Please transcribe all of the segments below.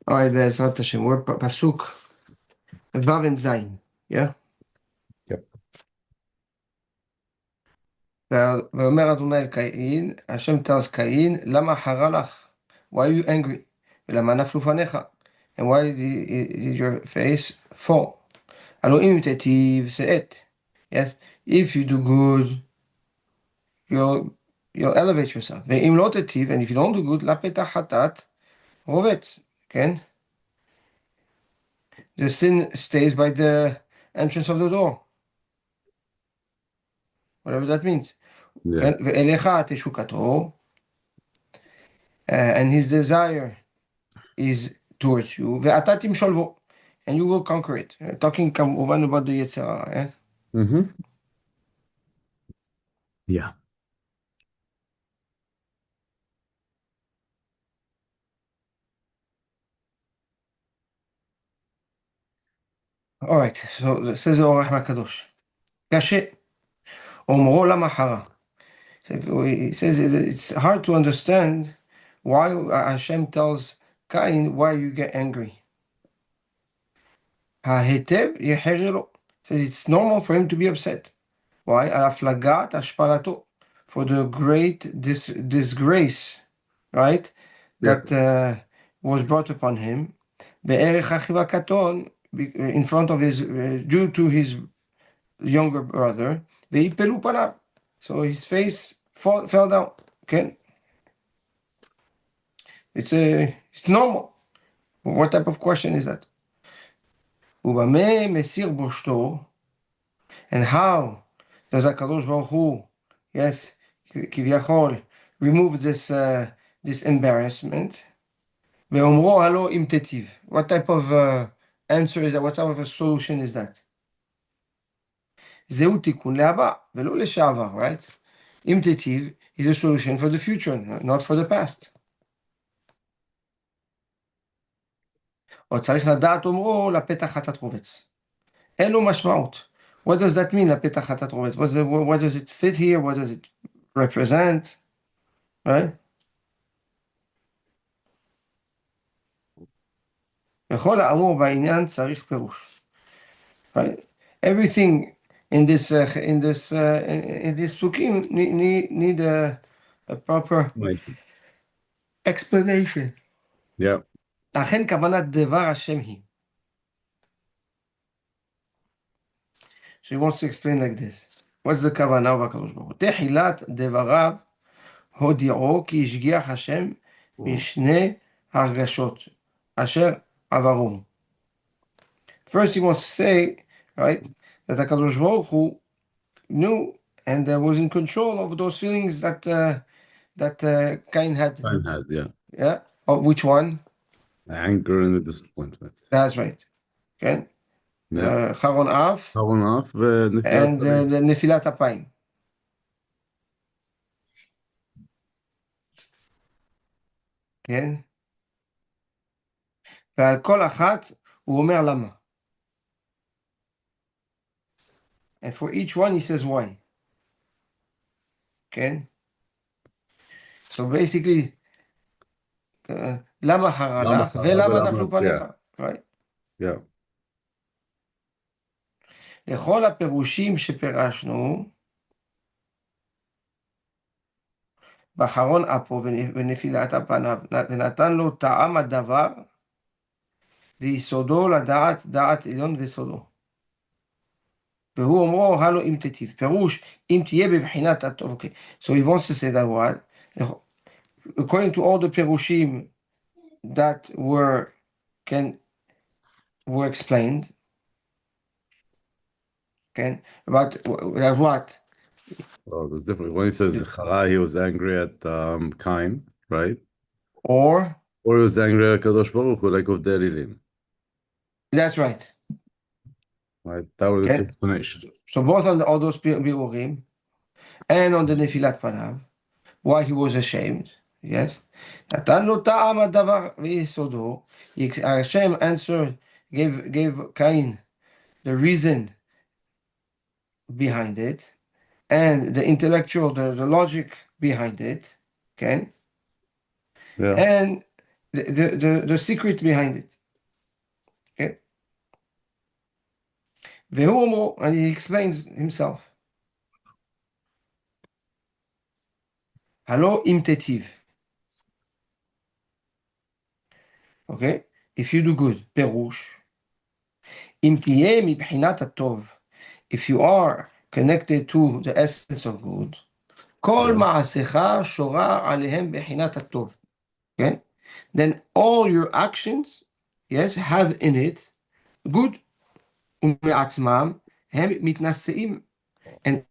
All right, Be'ezrat Hashem. We're Pasuk Vav and Zayin. Yeah? Yep. ואומר אדוני אל קין, Hashem tells Cain, למה חרה לך? Why are you angry? ולמה נפלו פניך? And why did your face fall? הלא אם תיטיב שאת. Yes? If you do good, you'll elevate yourself. ואם לא תיטיב, and if you don't do good, לפתח חטאת רובץ. כן? The sin stays by the entrance of the door. Whatever that means. Yeah. ואליך תשוקתו, and his desire is towards you, ואתה תמשול בו, and you will conquer it. Talking כמובן about the יצר הרע. Mm-hmm. Yeah. All right, so זה says האור מהקדוש. קשה, אומרו למה חרה. He says it's hard to understand why Hashem tells Cain why you get angry. ההיטב יחרה לו. Says it's normal for him to be upset. Why? על הפלגת השפלתו. For the great disgrace, right? That was brought upon him. בערך אחיו הקטון, in front of his, due to his younger brother. ויפלו פניו. So his face fell down. Okay? It's normal. What type of question is that? ובמה מסיר בושתו, and how does HaKadosh Baruch Hu, yes, כביכול, remove this embarrassment? ואומרו הלא אם תיטיב. What type of answer is that? What type of a solution is that? זהו תיקון להבא, ולא לשעבר, right? אם תיטיב is a solution for the future, not for the past. או צריך לדעת אומרו לפתח חטאת רובץ. אין לו משמעות. What does that mean, לפתח חטאת רובץ? What does it fit here? What does it represent? Right? וכל האמור בעניין צריך פירוש. Right? Everything in this psukim need a proper explanation. Yeah. לכן כוונת דבר השם היא. So he wants to explain like this. What's the כוונה והקדוש ברוך הוא? תחילת דבריו הודיעו כי השגיח השם משני הרגשות אשר עברו. First he wants to say, right, that HaKadosh Baruch Hu knew and was in control of those feelings that Cain had. Cain had, yeah. Yeah? Of which one? The anger and the disappointment. That's right. Okay? Yeah. Charon Af and the Nefilat Apayim. כן? ועל כל אחת הוא אומר למה. And for each one he says why. כן? So basically, למה חרה לך ולמה נפלו פניך. Right? Yeah. לכל הפירושים שפירשנו, באחרון אפו ונפילת הפניו, ונתן לו טעם הדבר, ויסודו לדעת דעת עליון וסודו. והוא אומרו, הלו אם תיטיב. פירוש, אם תהיה בבחינת הטוב. Okay. So he wants to say that what? According to all the פירושים that were explained, okay, about what? Oh, there's different. When he says Chara, he was angry at Cain, right? Or he was angry at Kadosh Baruch Hu, like of Derilim. That's right. Right, that was the explanation. So both on all those biurim and on the Nefilat Panav, why he was ashamed, yes. נתן לו טעם הדבר ויסודו. Hashem answered, gave Cain the reason behind it, and the intellectual, the logic behind it, okay? Yeah. And the secret behind it. Okay? And he explains himself. Halo im tetiv. Okay? If you do good, perush. Im tiyeh mibhinat hatov. If you are connected to the essence of good, כל Yeah. מעשיך שורה עליהם בחינת הטוב. Okay? Then all your actions, yes, have in it good, ומעצמם הם מתנשאים, and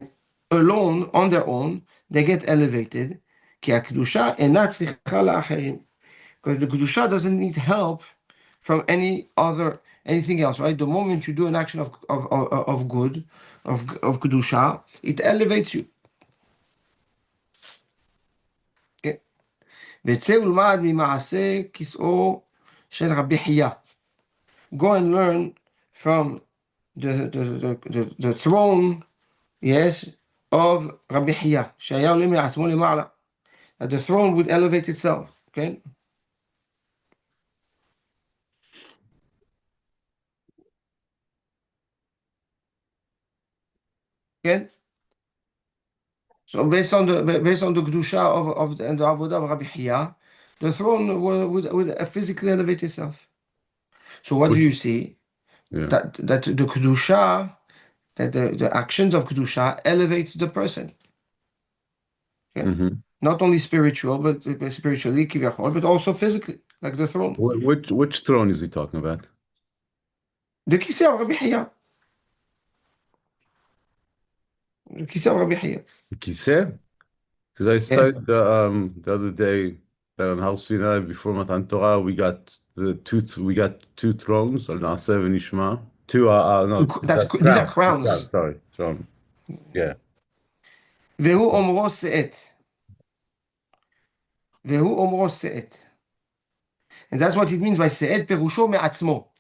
alone, on their own, they get elevated, כי הקדושה אינה צריכה לאחרים. Because the Kedusha doesn't need help from anything else, right? The moment you do an action of good, of Kedusha, it elevates you. Okay? וצא ולמד ממעשה כיסאו של רבי חייא. Go and learn from the throne, yes, of רבי חייא, שהיה עולה מעצמו למעלה. That the throne would elevate itself, okay? Okay? So based on the kedusha and the avodah of Rabbi Hiya, the throne would physically elevate itself. So what do Which, you see? yeah. That the kedusha, that the actions of kedusha elevates the person. Okay? Mm-hmm. Not only spiritual, but spiritually, kiviyachol, but also physically, like the throne. Which throne is he talking about? The kisei of Rabbi Hiya. The kisei of Rabbi Hiya. The Kiseh? Because I Yeah. studied the other day that on Har Sinai before Matan Torah we got two thrones, Al Naaseh and Ishma. Two no, These are two crowns. crowns, sorry, throne. Yeah. והוא אומרו שאת. והוא אומרו שאת. And that's what it means by שאת פירושו מעצמו.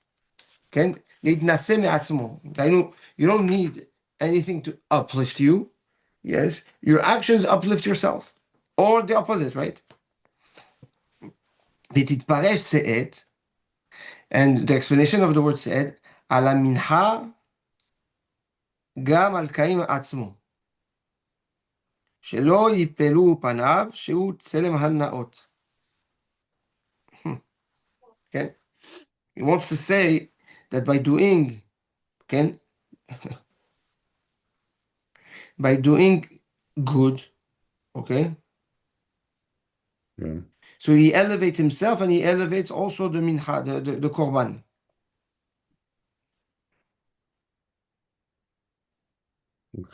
כן? להתנשא מעצמו. You don't need anything to uplift you. Yes? Your actions uplift yourself. Or the opposite, right? ותתפרש שאת, and the explanation of the word שאת, על המנחה גם על קין עצמו. שלא יפלו פניו, שהוא צלם הנאות. Okay? He wants to say that by doing, okay, by doing good, okay, Yeah. so he elevates himself and he elevates also the mincha, the korban.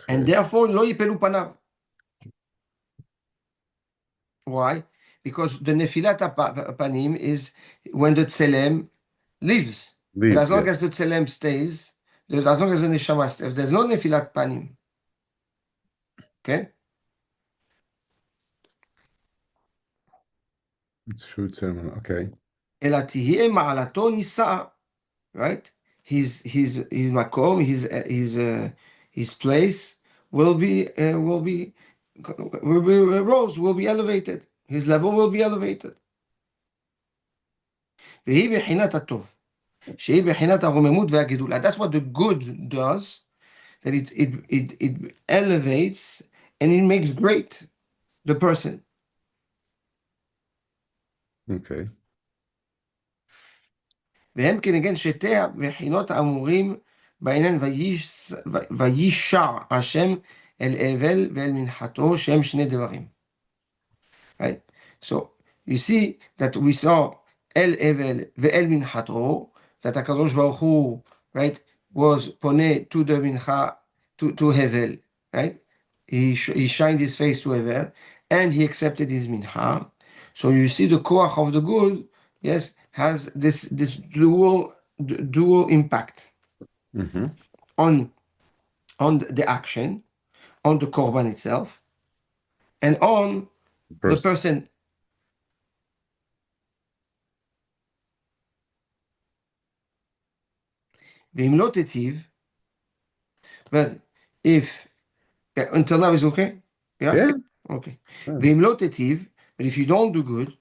And Okay. therefore, lo yipelu panav. Why? Because the nefilat panim is when the tselem leaves. But Leaves, as yeah. long as the tselem stays, as long as the neshama stays, if there's no nefilat panim, okay? It's fruit ceremony. Okay. אלא תהיה מעלתו נישאה, right? His makom, his place rose, will be elevated. His level will be elevated. והיא בחינת הטוב, שהיא בחינת הרוממות והגידול. And that's what the good does, that it elevates and it makes great the person. Okay. והם כנגן שתי הבחינות האמורים בעניין וישע השם אל אבל ואל מנחתו שהם שני דברים. Right? So you see that we saw אל אבל ואל מנחתו, that הקדוש ברוך הוא, right, was פונה to the מנחה, to הבל, right? He shined his face to הבל and he accepted his mincha. So you see the koach of the good, yes, has this dual impact Mm-hmm. on the action, on the korban itself, and on the Person. person. ואם לא תיטיב, but if until now is okay? Yeah? Yeah. Okay. Yeah. ואם לא תיטיב, but if you don't do good,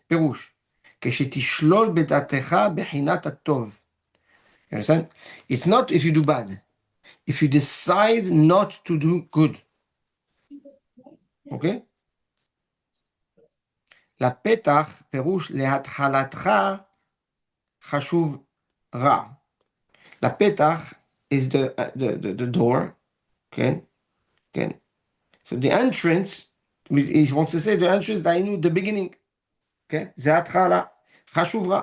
פירוש, כשתשלול בדעתך בחינת הטוב. You understand? It's not if you do bad. If you decide not to do good. אוקיי? לפתח פירוש להתחלתך חשוב רע. לפתח is the door, כן? כן. So the entrance, he wants to say the entrance, דהיינו the beginning, כן? זה התחלה, חשוב רע.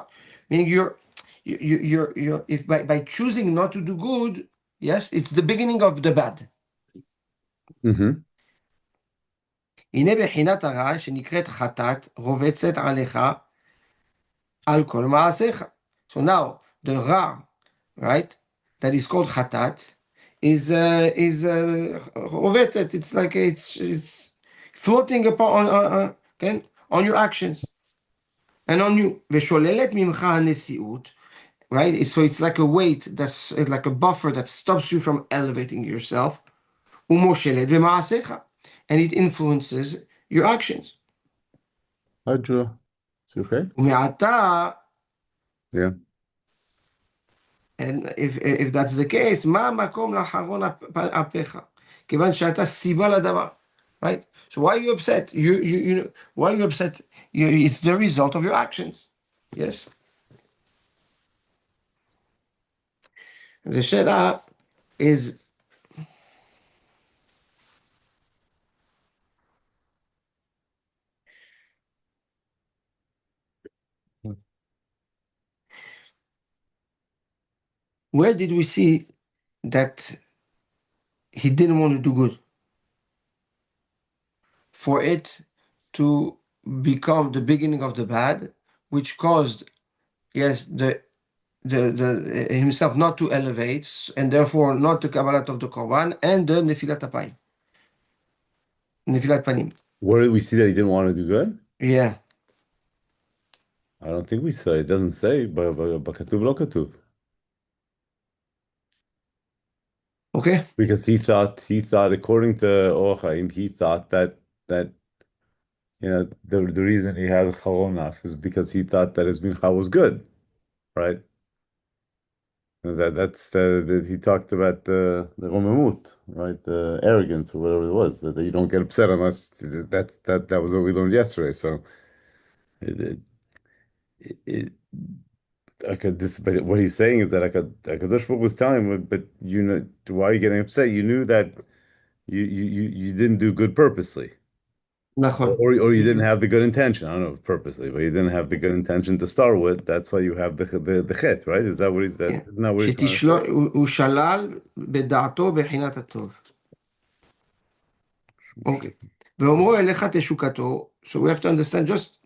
Meaning if by choosing not to do good, yes, it's the beginning of the bad. Mm-hmm. הנה בחינת הרע שנקראת חטאת רובצת עליך על כל מעשיך. So now the רע, right, that is called חטאת, is רובצת. It's like it's floating upon כן, on your actions and on you. ושוללת ממך הנשיאות, right? So it's like a weight that's it's like a buffer that stops you from elevating yourself. ומושלת במעשיך, and it influences your actions. Hi, Drew. Is it okay? ומעתה, Yeah. and if that's the case, מה המקום לאחרון אפיך? כיוון שאתה סיבה לדבר, right? So why are you upset? You know, why are you upset? It's the result of your actions. Yes. The שאלה is, where did we see that he didn't want to do good? For it to become the beginning of the bad, which caused, yes, the himself not to elevate, and therefore not the Kabbalat of the Korban, and the Nefilat Apayim. Nefilat Panim. Where did we see that he didn't want to do good? Yeah. I don't think we say. It doesn't say, but katuv lo katuv. Okay. Because he thought, according to Or Chaim, he thought that the reason he had chalonaf is because he thought that his mincha was good, right? He talked about the romemut, right? The arrogance or whatever it was, that you don't get upset unless that was what we learned yesterday. So it but what he's saying is that Hakadosh Baruch Hu was telling him, but why are you getting upset? You knew that you didn't do good purposely. נכון. Or you didn't have the good intention. I don't know if purposely, but you didn't have the good intention to start with. That's why you have the chet, right? Is that what he's that? Yeah. Isn't that what he's trying to say? הוא שלל בדעתו בחינת הטוב. אוקיי. ואומרו אליך תשוקתו, so we have to understand just,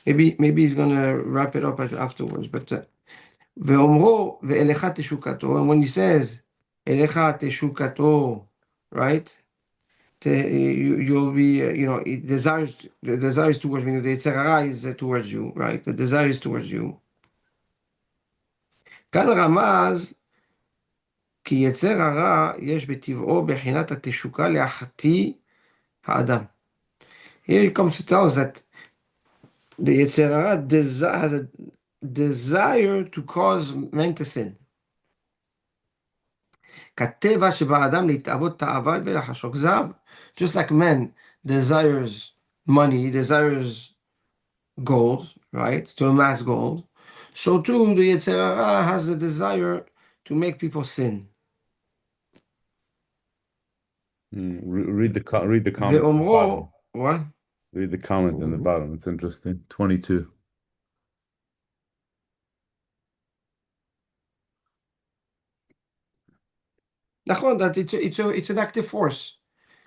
maybe he's going to wrap it up afterwards, but ואומרו ואליך תשוקתו, and when he says אליך תשוקתו, right, you'll be, it desires towards me, the יצר הרע is towards you, right, the desire is towards you. כאן רמז כי יצר הרע יש בטבעו בחינת התשוקה להחטיא האדם. Here he comes to tell us that the יצר הרע has a desire to cause man to sin. כטבע שבאדם להתאבות תאווה ולחשוק זהב. Just like man desires money, desires gold, right, to amass gold, so too the יצר הרע has a desire to make people sin. Read the comment at the ואומרו, bottom. what? Read the comment in the bottom. It's interesting. 22. נכון, that it's an active force.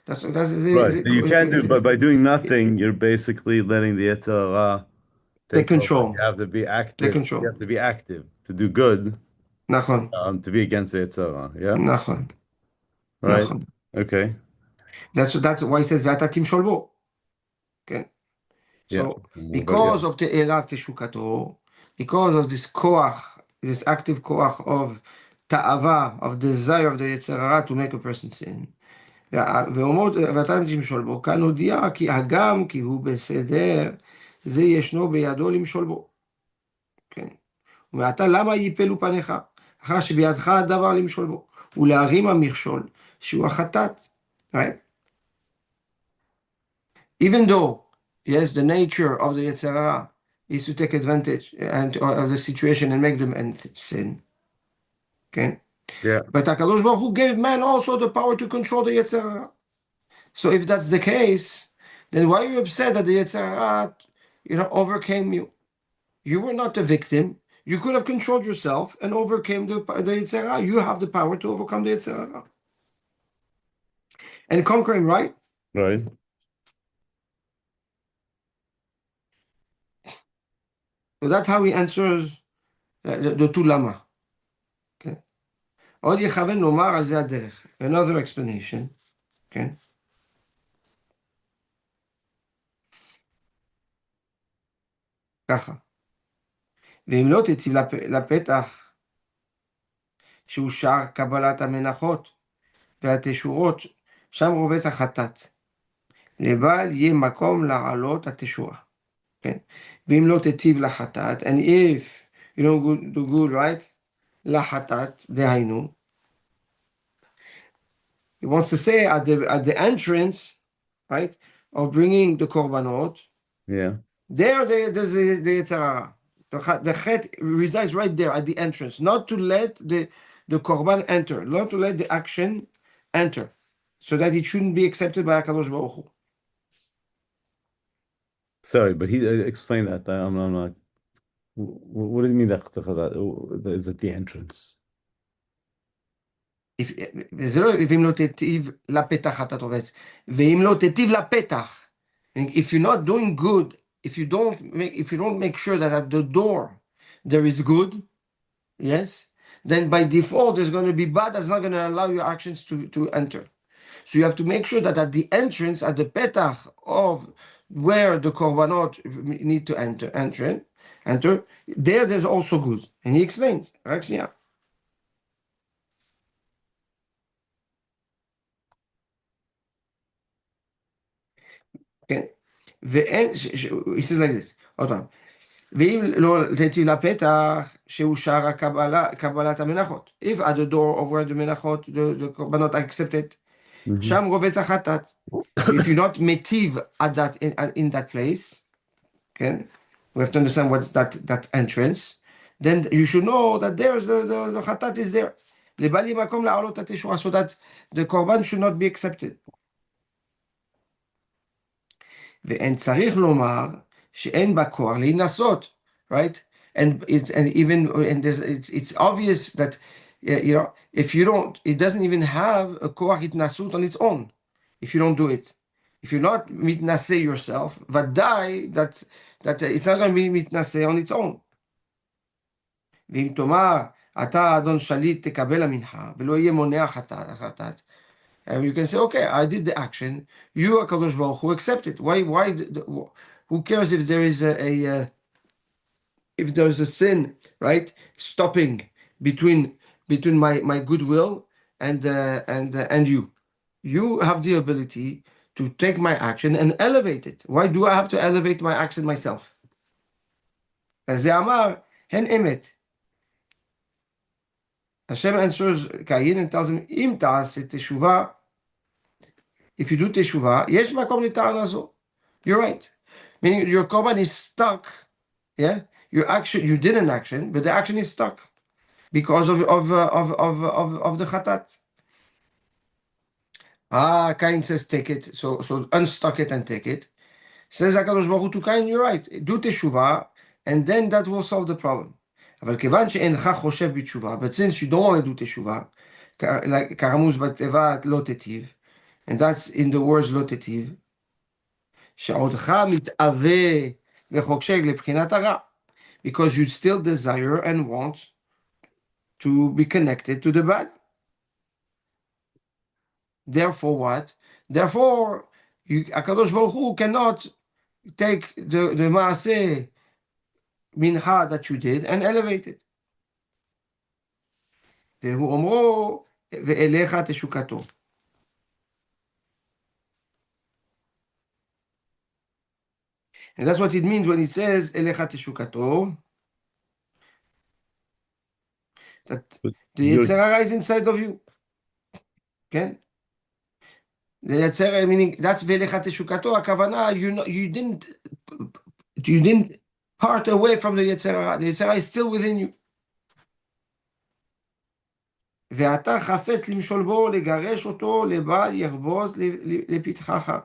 That's Right. So you can't do, but by doing nothing, you're basically letting the Yetzer Hara take take over. control. You have to be active. Take control. You have to be active to do good. נכון. To be against the Yetzer Hara. Yeah. נכון. Right. נכון. Okay. That's why he says ואתה תמשול בו. כן. So because of the תאלת תשוקתו, because of this koach, this active koach of ta'ava, of desire of the יצר הרע to make a person sin. ואומרות ואתה תמשול בו, כאן הודיע כי הגם כי הוא בסדר, זה ישנו בידו למשול בו. כן. ומעתה למה ייפלו פניך? אחר שבידך הדבר למשול בו, ולהרים המכשול, שהוא החטאת. Right? Even though, yes, the nature of the Yetzer Hara is to take advantage of the situation and make them sin. Okay? Yeah. But HaKadosh Baruch Hu gave man also the power to control the Yetzer Hara. So if that's the case, then why are you upset that the Yetzer Hara, overcame you? You were not the victim. You could have controlled yourself and overcame the Yetzer Hara. You have the power to overcome the Yetzer Hara. And conquer him, right? Right. So that's how he answers the two lama. Okay. עוד יכוון לומר, אז זה הדרך. Another explanation. כן? ככה. ואם לא תציב לפתח שהוא שער קבלת המנחות והתשורות, שם רובץ החטאת. לבל יהיה מקום לעלות התשורה. כן? ואם לא תציב לחטאת, and if you don't do good, right? לחטאת, דהיינו. He wants to say at the entrance, right, of bringing the korbanot, Yeah. there's the Yetzer Hara. The chet resides right there at the entrance, not to let the korban enter, not to let the action enter, so that it shouldn't be accepted by HaKadosh Baruch Hu. Sorry, but he explained that. I'm not. What do you mean that is at the entrance? וזה לא, ואם לא תיטיב לפתח אתה תובץ, ואם לא תיטיב לפתח, if you're not doing good, if you don't make sure that at the door there is good, yes, then by default there's going to be bad that's not going to allow your actions to enter. So you have to make sure that at the entrance, at the petach of where the korbanot need to enter, there's also good. And he explains, right? Yeah. כן. ואין, he says like this, עוד פעם, ואם לא תיטיב לפתח שהוא שער קבלת המנחות, if at the door of where the מנחות, the קורבנות are accepted, שם רובץ החטאת. So if you're not מיטיב at that, in that place, כן, we have to understand what's that entrance, then you should know that there's the חטאת is there. לבל יהיה מקום לעלות התשורה, so that the קורבן should not be accepted. ואין צריך לומר שאין בה כוח להינשאות, right? And it's obvious that if you don't, it doesn't even have a כוח התנסות on its own, if you don't do it. If you're not מתנשא yourself, ודאי that it's not going to be מתנשא on its own. ואם תאמר, אתה אדון שליט תקבל המנחה, ולא יהיה מונע חטאת, and you can say, okay, I did the action. You, HaKadosh Baruch Hu, accept it. Why? Who cares if there is if there's a sin, right? Stopping between my goodwill and you. You have the ability to take my action and elevate it. Why do I have to elevate my action myself? אז זה אמר, הן אמת. Hashem answers Cain and tells him, אם תעשה תשובה, if you do teshuvah, יש מקום לטענה זו. You're right. Meaning your korban is stuck. Yeah, you did an action, but the action is stuck because of the chatat. Cain says take it, so unstuck it and take it. Says HaKadosh Baruch Hu to Cain, you're right. Do teshuvah, and then that will solve the problem. אבל כיוון שאינך חושב בתשובה, but since you don't want to do teshuvah, like כרמוז בתיבת לא תיטיב, and that's in the words לא תיטיב, שעודך מתאווה וחוקשק לבחינת הרע, because you still desire and want to be connected to the bad. Therefore what? Therefore, HaKadosh Baruch Hu cannot take the maaseh mincha that you did and elevate it. והוא אומרו, ואליך תשוקתו. And that's what it means when he says, אליך תשוקתו. that But the you're יצר הרע is inside of you, כן? the יצר, meaning, that's ולך תשוקתו, הכוונה, you didn't part away from the יצר הרע, the יצר הרע is still within you. ואתה חפץ למשול בו, לגרש אותו, לבל יחבוץ לפתחך.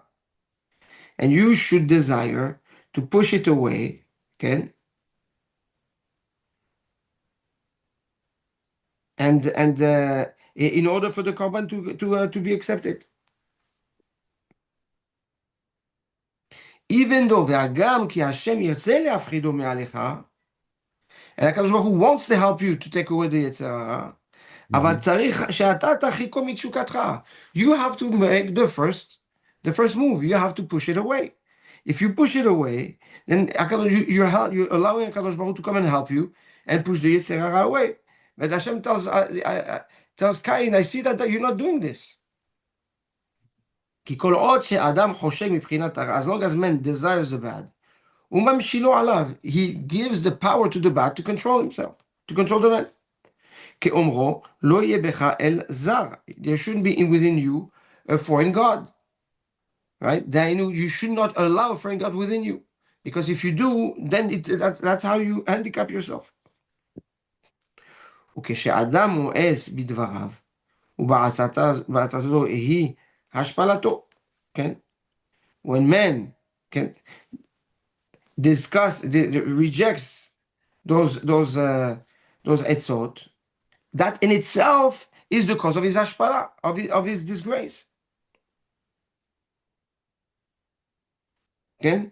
And you should desire to push it away, כן? And in order for the korban to be accepted. Even though, והגם כי השם ירצה להפחידו מעליך, and הקדוש ברוך הוא wants to help you to take away the יצר הרע, אבל צריך שאתה תרחיקו מתשוקתך. You have to make the first move. You have to push it away. If you push it away, then you're allowing הקדוש ברוך הוא to come and help you and push the יצר הרע away. But Hashem tells Cain, I see that you're not doing this. כי כל עוד שאדם חושב מבחינת הרע, as long as man desires the bad, הוא ממשילו עליו, he gives the power to the bad to control himself, to control the man. כאומרו, לא יהיה בך אל זר. There shouldn't be within you a foreign God. Right? דהיינו, you should not allow a foreign God within you. Because if you do, then that's how you handicap yourself. וכשאדם מואס בדבריו, ובעצתו היא השפלתו, כן? When man can rejects those עצות, that in itself is the cause of his hashpala, of his disgrace. כן?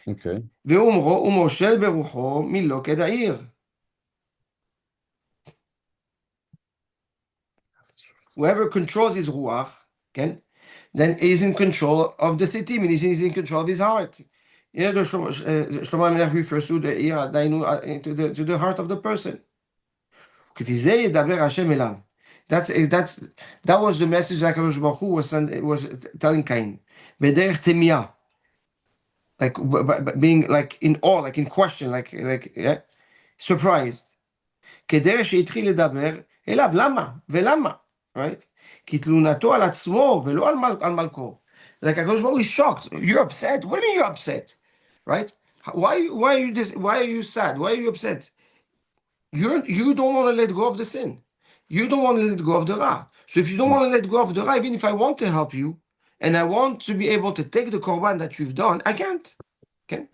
okay. ואומרו, ומושל ברוחו מלא כדעיר. Whoever controls his ruach, כן? Then is in control of the city, meaning he's in control of his heart. You know, Shlomo HaMelech refers to the heart of the person. כפי ידבר השם אליו. That was the message that HaKadosh Baruch Hu was telling Cain. בדרך תמיהה. Like being like in awe, like in question, like yeah, surprised. כדרך שהתחיל לדבר אליו, למה? ולמה? Right? כי תלונתו על עצמו ולא על מלכו. Like הקדוש ברוך הוא is shocked. You're upset? What do you mean you're upset? Right? Why are you sad? Why are you upset? You don't want to let go of the sin. You don't want to let go of the ra. So if you don't want to let go of the ra, even if I want to help you, and I want to be able to take the korban that you've done, I can't. Okay?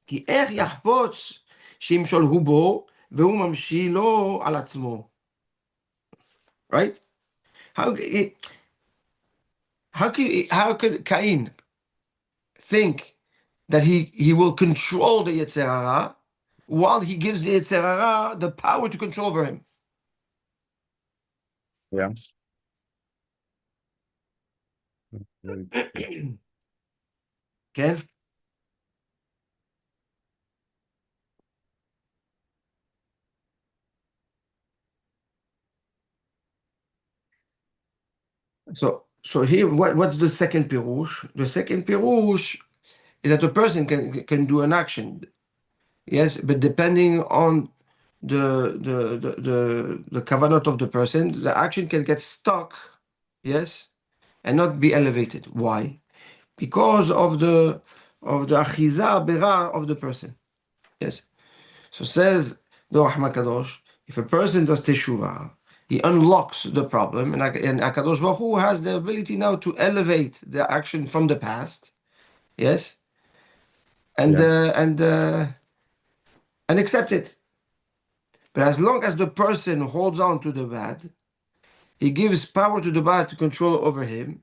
כי איך יחפוץ שימשול הוא בו, והוא ממשילו על עצמו. Right? How could Cain think that he will control the Yetzer Hara while he gives the Yetzer Hara the power to control over him? Yeah. כן? So here, what's the second pirush? The second pirush is that a person can do an action, yes, but depending on the kavanot of the person, the action can get stuck, yes, and not be elevated. Why? Because of the achiza bera of the person. Yes. So says the Rahman Kadosh, if a person does teshuvah, he unlocks the problem, and Akadosh Baruch Hu has the ability now to elevate the action from the past, yes, and accept it. But as long as the person holds on to the bad, he gives power to the bad to control over him,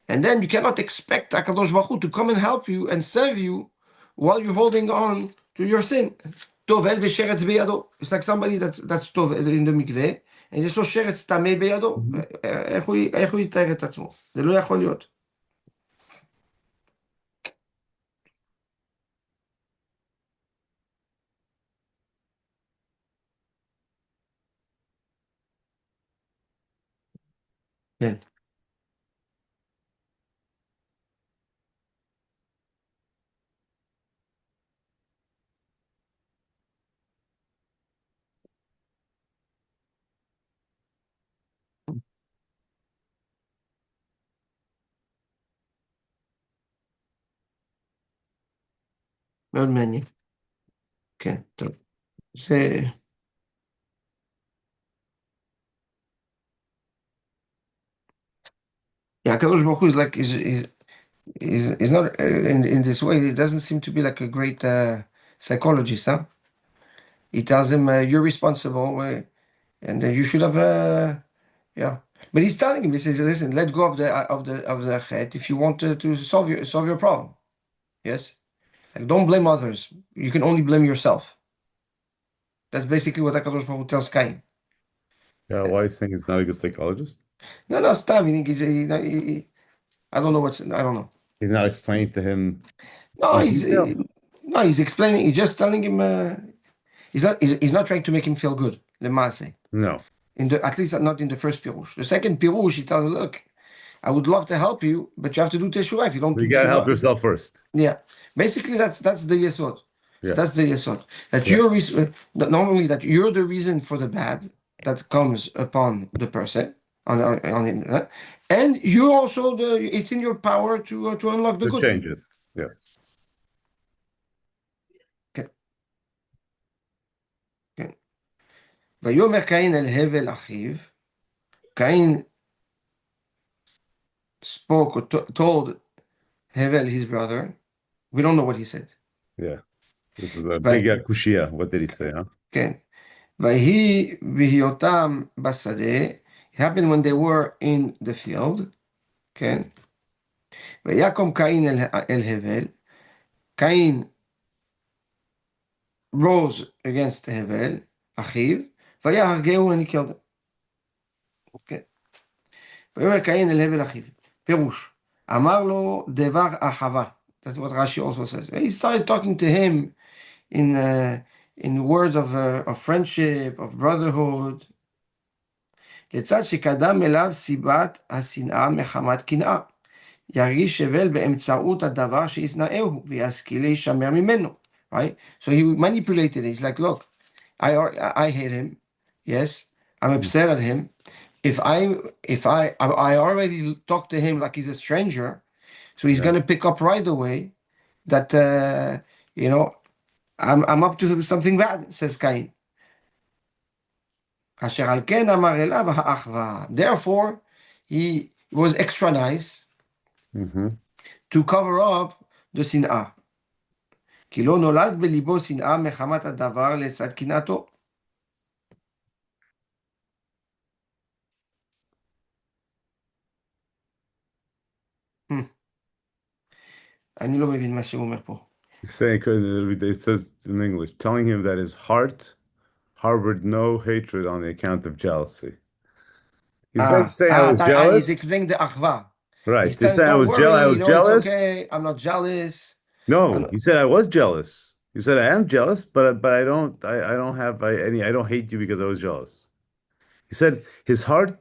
and then you cannot expect Akadosh Baruch Hu to come and help you and serve you while you're holding on to your sin. Tovel v'sheretz beyado. It's like somebody that's tov in the mikveh, and יש לו שרץ טמא בידו. איך הוא יתאר את עצמו? זה לא יכול להיות. כן. מאוד מעניין. כן, טוב. זה... Yeah, הקדוש ברוך הוא is like, is not, in this way, he doesn't seem to be like a great psychologist, huh? He tells him, you're responsible, and you should have, yeah. But he's telling him, he says, listen, let go of the chet if you want to solve your problem. Yes? Like, don't blame others. You can only blame yourself. That's basically what HaKadosh Baruch Hu tells Cain. Yeah, why is saying he's not a good psychologist? No, no, stop. I don't know I don't know. He's not explaining to him No, in detail? no, he's explaining, he's just telling him, he's not trying to make him feel good, Lemase. No. At least not in the first Pirush. The second Pirush, he tells him, look, I would love to help you, but you have to do Teshuvah. If you don't You do gotta help Teshuvah, yourself first. yeah. Basically, that's the Yesod. That's Yes. the Yesod. That Correct. not only that you're the reason for the bad that comes upon the person, on him, and you also it's in your power to unlock the To good. change it. Yes. כן, כן. ויאמר קין אל הבל אחיו, קין spoke or told Hevel, his brother, we don't know what he said. Yeah. This is a ו- big kushia. What did he say, huh? כן. ויהי בהיותם בשדה, it happened when they were in the field, כן? ויקום קין אל הבל, קין rose against הבל, אחיו, ויהרגהו and he killed him. כן. ויאמר קין אל הבל אחיו, פירוש, אמר לו דבר אחווה. That's what Rashi also says. He started talking to him in words of friendship, of brotherhood. לצד שקדם אליו סיבת השנאה מחמת קנאה. ירגיש אבל באמצעות הדבר שישנאהו, וישכיל להישמר ממנו. Right? So he manipulated it. He's like, look, I hate him. Yes, I'm upset at him. If I already talked to him like he's a stranger, so he's Yeah. gonna pick up right away that you know I'm up to something bad, says Cain. אשר על כן אמר אליו האחווה. Therefore, he was extra nice Mm-hmm. to cover up the שנאה. כי לא נולד בליבו שנאה מחמת הדבר לצד קנאתו. אני לא מבין מה שהוא אומר פה. He's saying, it says in English, telling him that his heart harbored no hatred on the account of jealousy. He's basically saying, I was he's jealous. explaining the אחווה. Right. He's He's telling, saying, don't I worry, was it's jealous. okay, I'm not jealous. No, he said I was jealous. He said I am jealous, but I don't have I don't hate you because I was jealous. He said his heart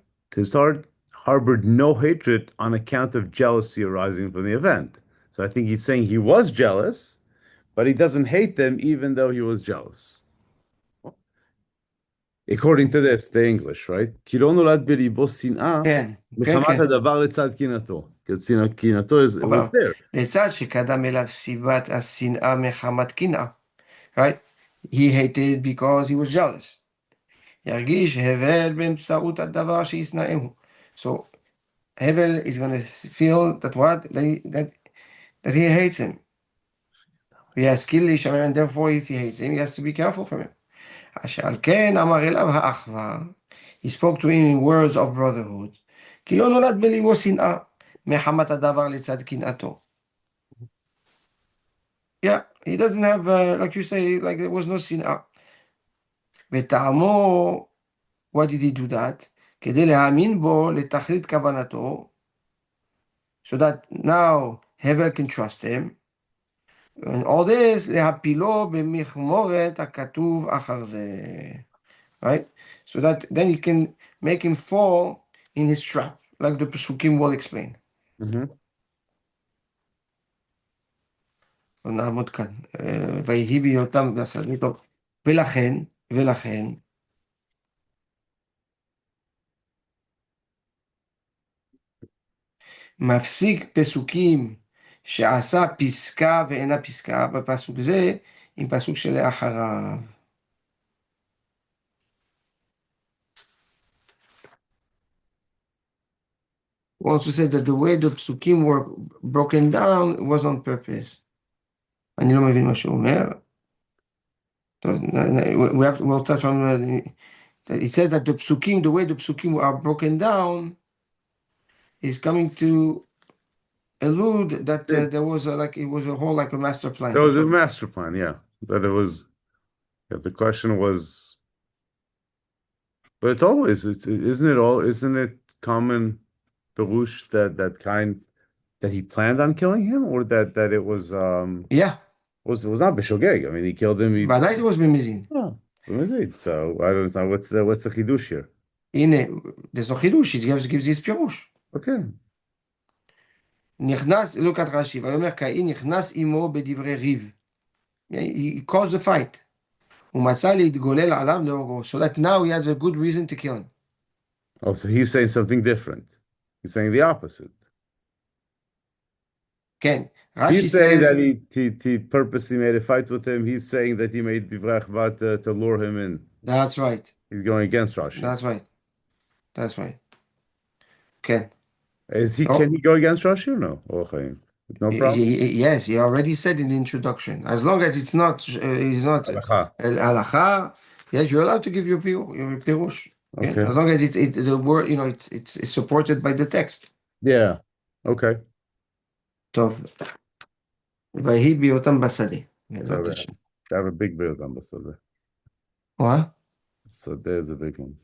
harbored no hatred on account of jealousy arising from the event. So I think he's saying he was jealous, but he doesn't hate them even though he was jealous. According to this, the English, right? כי לא נולד בליבו שנאה כן, כן, מחמת כן. הדבר לצד קנאתו. Because קנאתו was there. לצד שקדם אליו סיבת השנאה מחמת קנאה. Right? He hated because he was jealous. ירגיש הבל באמצעות הדבר שישנאהו. So Hevel is going to feel that what? That he hates him. He has skill להישמר, and therefore if he hates him, he has to be careful from him. אשר על כן אמר אליו האחווה. He spoke to him in words of brotherhood. כי לא נולד בליבו שנאה, מחמת הדבר לצד קנאתו. Yeah, he doesn't have, like you say, like there was no שנאה. וטעמו, why did he do that? כדי להאמין בו לתכלית כוונתו, so that now Hevel can trust him. And all this, להפילו במכמורת הכתוב אחר זה. Right? So that then he can make him fall in his trap, like the Pesukim will explain. Mm-hmm. נעמוד כאן. ויהי בהיותם בשדה. טוב. ולכן, מפסיק פסוקים שעשה פסקה ואינה פסקה בפסוק זה, עם פסוק שלאחריו. הוא also said that the way the פסוקים were broken down was on purpose. אני לא מבין מה שהוא אומר. טוב, we'll touch on it says that the psukim, the way the psukim are broken down is coming to allude that there was it was a whole like a master plan. There was a master plan, yeah. That it was. Yeah, the question was, but it's always, isn't it common, Baruch, that he planned on killing him, or that it was Yeah, was not Bishogeg. I mean, he killed him. ודאי זה was במזיד. Oh, what is it? So I don't know what's the chidush here. הנה, there's no חידוש, it gives this פירוש. Okay. נכנס, look at רש"י, ויאמר קאין נכנס עמו בדברי ריב. He caused the fight. ומצא להתגולל עליו להורגו. So that now he has a good reason to kill him. Oh, so he's saying something different. He's saying the opposite. כן, רש"י He's saying says, that he purposely made a fight with him. He's saying that he made divrei chvat to lure him in. that's right, He's going against Rashi. that's right, that's right. כן. Can he go against Rashi or no? Oh, Chaim. No problem. Yes, he already said in the introduction. As long as it's not, Halacha. halacha, yes, you're allowed to give your pirush. Yes, Okay. as long as it's the word, it's supported by the text. Yeah. Okay. טוב, ויהי בהיותם בשדה. בעזרת So השם. they have a big build on the Sadeh. What? So there's a big one.